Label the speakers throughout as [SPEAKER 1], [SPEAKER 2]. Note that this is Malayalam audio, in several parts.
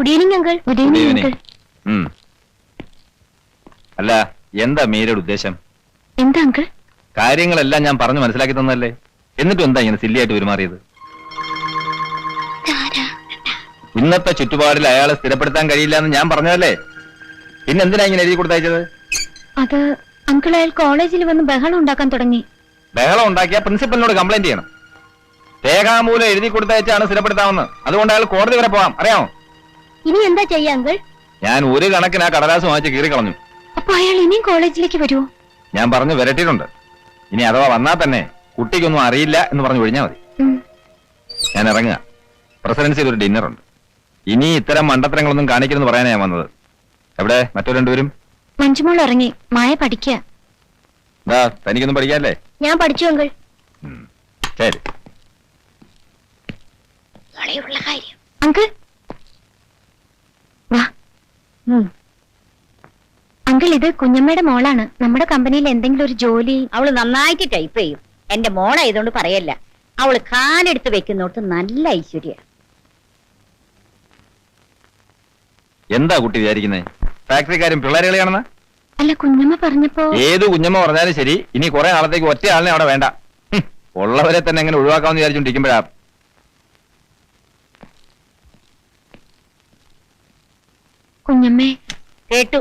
[SPEAKER 1] Good evening uncle. Good
[SPEAKER 2] Good
[SPEAKER 1] evening
[SPEAKER 2] evening.
[SPEAKER 1] Uncle.
[SPEAKER 2] അല്ല, എന്താ മീരയുടെ ഉദ്ദേശം?
[SPEAKER 1] എന്താ അങ്കിൾ?
[SPEAKER 2] കാര്യങ്ങളെല്ലാം ഞാൻ പറഞ്ഞു മനസ്സിലാക്കി തന്നല്ലേ, എന്നിട്ടും എന്താ ഇങ്ങനെ സില്ലിയായിട്ട് പെരുമാറിയത്? ഇന്നത്തെ ചുറ്റുപാടിൽ അയാളെ സ്ഥിരപ്പെടുത്താൻ കഴിയില്ല എന്ന് ഞാൻ പറഞ്ഞതല്ലേ, പിന്നെ എന്തിനാ ഇങ്ങനെ എഴുതി കൊടുത്തയച്ചത്?
[SPEAKER 1] അത് അങ്കിൾ അയാൾ കോളേജിൽ വന്ന് ബഹളം ഉണ്ടാക്കാൻ തുടങ്ങി.
[SPEAKER 2] ബഹളം ഉണ്ടാക്കിയ പ്രിൻസിപ്പലിനോട് കംപ്ലൈന്റ് ചെയ്യണം. രേഖാമൂലം എഴുതി കൊടുത്തയച്ചാണ് സ്ഥിരപ്പെടുത്താമെന്ന്. അതുകൊണ്ട് അയാൾ കോടതി വരെ പോവാം, അറിയാമോ?
[SPEAKER 1] ഇനി എന്താ ചെയ്യാ അങ്കിൾ?
[SPEAKER 2] ഞാൻ ഒരു കണക്കിന് ആ കടലാസ് വാങ്ങിച്ച് കീറി കളഞ്ഞു.
[SPEAKER 1] അപ്പൊ അയാൾ ഇനിയും കോളേജിലേക്ക് വരുമോ?
[SPEAKER 2] ഞാൻ പറഞ്ഞു വരട്ടിയിട്ടുണ്ട്. ഇനി അഥവാ വന്നാൽ തന്നെ കുട്ടിക്കൊന്നും അറിയില്ല എന്ന് പറഞ്ഞു ഒഴിഞ്ഞാൽ മതി. ഞാൻ ഇറങ്ങുക. പ്രസിഡൻസിയിൽ ഒരു ഡിന്നർ ഉണ്ട്. ഇനി ഇത്തരം മണ്ടത്തരങ്ങളൊന്നും കാണിക്കണമെന്ന് പറയാനാ ഞാൻ വന്നത്. എവിടെ മറ്റു രണ്ടുപേരും?
[SPEAKER 1] മഞ്ജുമോൾ ഇറങ്ങി. മായ പഠിക്കുക.
[SPEAKER 2] എന്താ, തനിക്കൊന്നും പഠിക്കാല്ലേ?
[SPEAKER 1] ഞാൻ പഠിച്ചു അങ്കിൾ.
[SPEAKER 2] ശരി.
[SPEAKER 1] അങ്കിൾ വാ. അങ്കിൾ, ഇത് കുഞ്ഞമ്മയുടെ മോളാണ്. നമ്മുടെ കമ്പനിയിൽ എന്തെങ്കിലും ഒരു ജോലി.
[SPEAKER 3] അവള് നന്നായിട്ട് ടൈപ്പ് ചെയ്യും. എന്റെ മോളായതുകൊണ്ട് പറയല്ല. അവള് കാലെടുത്ത് വെക്കുന്നോട്ട് നല്ല ഐശ്വര്യ.
[SPEAKER 2] എന്താ കുട്ടി വിചാരിക്കുന്നേ? ഫാക്ടറിക്കാരും പിള്ളേരെ കളിയാണെന്ന്?
[SPEAKER 1] അല്ല, കുഞ്ഞമ്മ പറഞ്ഞപ്പോ.
[SPEAKER 2] ഏത് കുഞ്ഞമ്മ പറഞ്ഞാലും ശരി, ഇനി കുറെ നാളത്തേക്ക് ഒറ്റ ആളിനെ അവിടെ വേണ്ട. ഉള്ളവരെ തന്നെ എങ്ങനെ ഒഴിവാക്കാമെന്ന് വിചാരിച്ചോണ്ടിരിക്കുമ്പോഴാ.
[SPEAKER 1] കുഞ്ഞമ്മേ,
[SPEAKER 3] കേട്ടു.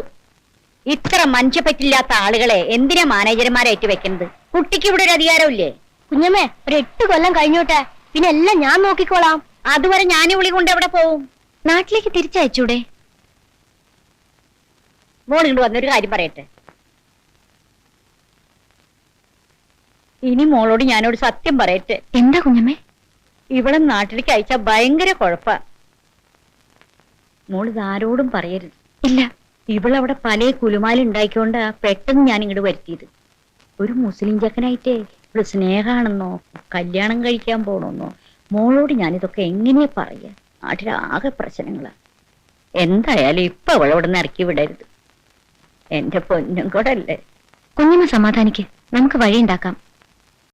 [SPEAKER 3] ഇത്ര മനുഷ്യപ്പറ്റില്ലാത്ത ആളുകളെ എന്തിനാ മാനേജർമാരായിട്ട് വെക്കുന്നത്? കുട്ടിക്ക് ഇവിടെ ഒരു അധികാരമില്ലേ?
[SPEAKER 1] കുഞ്ഞമ്മേ, ഒരു 8 കൊല്ലം കഴിഞ്ഞോട്ടെ, പിന്നെ എല്ലാം ഞാൻ നോക്കിക്കോളാം.
[SPEAKER 3] അതുവരെ ഞാൻ വിളി കൊണ്ട് എവിടെ പോവും?
[SPEAKER 1] നാട്ടിലേക്ക് തിരിച്ചയച്ചൂടെ?
[SPEAKER 3] മോൾ ഇങ്ങോട്ട് വന്നൊരു കാര്യം പറയട്ടെ. ഇനി മോളോട് ഞാനോട് സത്യം പറയട്ടെ.
[SPEAKER 1] എന്താ കുഞ്ഞമ്മേ?
[SPEAKER 3] ഇവിടെ നാട്ടിലേക്ക് അയച്ചാ ഭയങ്കര കുഴപ്പ. മോൾ ഇതാരോടും പറയരുത്.
[SPEAKER 1] ഇല്ല.
[SPEAKER 3] ഇവളവിടെ പല കുലുമാലുണ്ടായിക്കൊണ്ടാ പെട്ടെന്ന് ഞാൻ ഇങ്ങോട്ട് വരുത്തിയത്. ഒരു മുസ്ലിം ചെക്കനായിട്ടേ ഇവള് സ്നേഹാണെന്നോ കല്യാണം കഴിക്കാൻ പോണെന്നോ മോളോട് ഞാനിതൊക്കെ എങ്ങനെയാ പറയാ? നാട്ടിലാകെ പ്രശ്നങ്ങളാ. എന്തായാലും ഇപ്പൊ അവളവിടെ നിന്ന് ഇറക്കി വിടരുത്. എന്റെ പൊന്നും കൂടല്ലേ.
[SPEAKER 1] കുഞ്ഞമ്മ സമാധാനിക്ക്, നമുക്ക് വഴിയുണ്ടാക്കാം.